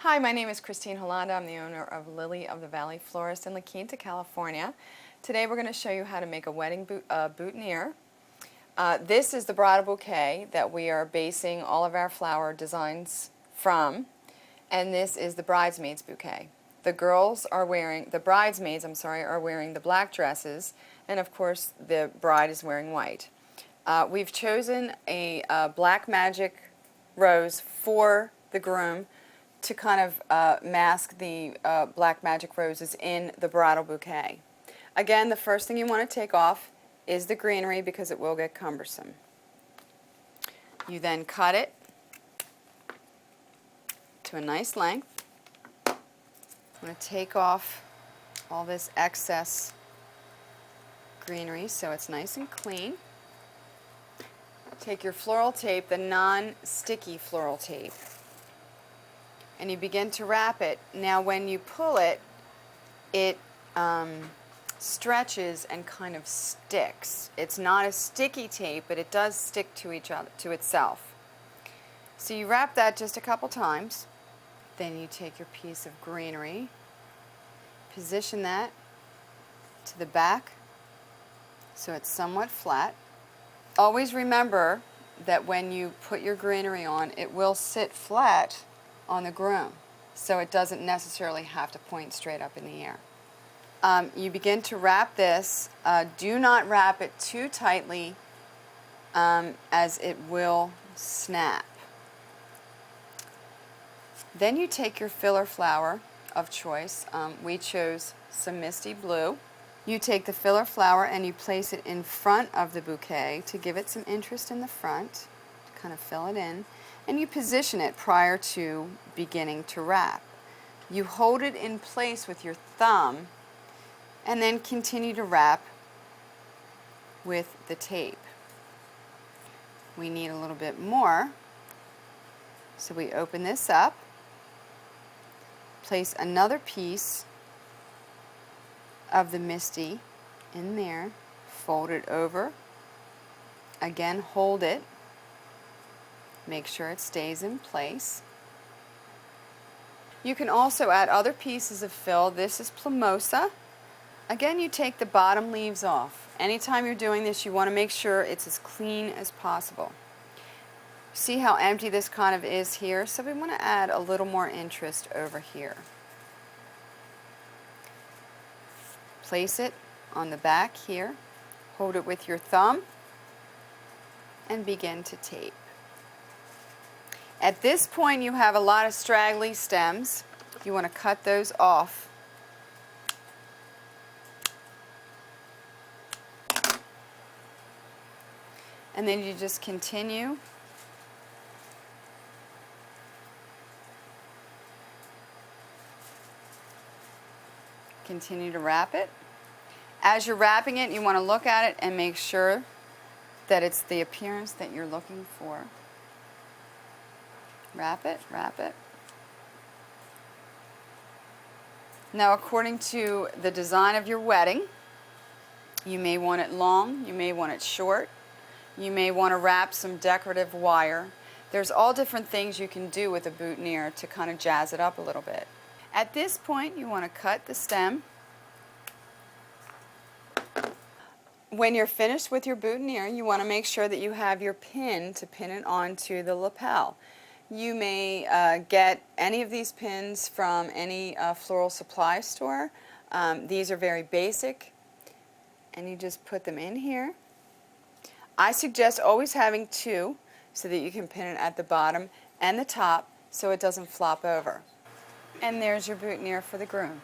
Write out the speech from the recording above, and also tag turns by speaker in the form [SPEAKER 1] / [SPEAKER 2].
[SPEAKER 1] Hi, my name is Christine Holanda. I'm the owner of Lily of the Valley Florist in La Quinta, California. Today we're going to show you how to make a wedding boutonniere. This is the bridal bouquet that we are basing all of our flower designs from, and this is the bridesmaids bouquet. The bridesmaids, are wearing the black dresses, and of course the bride is wearing white. We've chosen a black magic rose for the groom to kind of mask the black magic roses in the bridal bouquet. Again, the first thing you want to take off is the greenery because it will get cumbersome. You then cut it to a nice length. I'm going to take off all this excess greenery so it's nice and clean. Take your floral tape, the non-sticky floral tape, and you begin to wrap it. Now when you pull it, it stretches and kind of sticks. It's not a sticky tape, but it does stick to itself. So you wrap that just a couple times. Then you take your piece of greenery, position that to the back so it's somewhat flat. Always remember that when you put your greenery on, it will sit flat on the groom, so it doesn't necessarily have to point straight up in the air. You begin to wrap this. Do not wrap it too tightly as it will snap. Then you take your filler flower of choice. We chose some misty blue. You take the filler flower and you place it in front of the bouquet to give it some interest in the front, to kind of fill it in. And you position it prior to beginning to wrap. You hold it in place with your thumb and then continue to wrap with the tape. We need a little bit more, so we open this up, place another piece of the misty in there, fold it over, again hold it, make sure it stays in place. You can also add other pieces of fill. This is plumosa. Again, you take the bottom leaves off. Anytime you're doing this, you want to make sure it's as clean as possible. See how empty this kind of is here? So we want to add a little more interest over here. Place it on the back here, hold it with your thumb, and begin to tape. At this point, you have a lot of straggly stems. You want to cut those off. And then you just continue to wrap it. As you're wrapping it, you want to look at it and make sure that it's the appearance that you're looking for. Wrap it, wrap it. Now, according to the design of your wedding, you may want it long, you may want it short, you may want to wrap some decorative wire. There's all different things you can do with a boutonniere to kind of jazz it up a little bit. At this point, you want to cut the stem. When you're finished with your boutonniere, you want to make sure that you have your pin to pin it onto the lapel. You may get any of these pins from any floral supply store. These are very basic, and you just put them in here. I suggest always having two so that you can pin it at the bottom and the top so it doesn't flop over. And there's your boutonniere for the groom.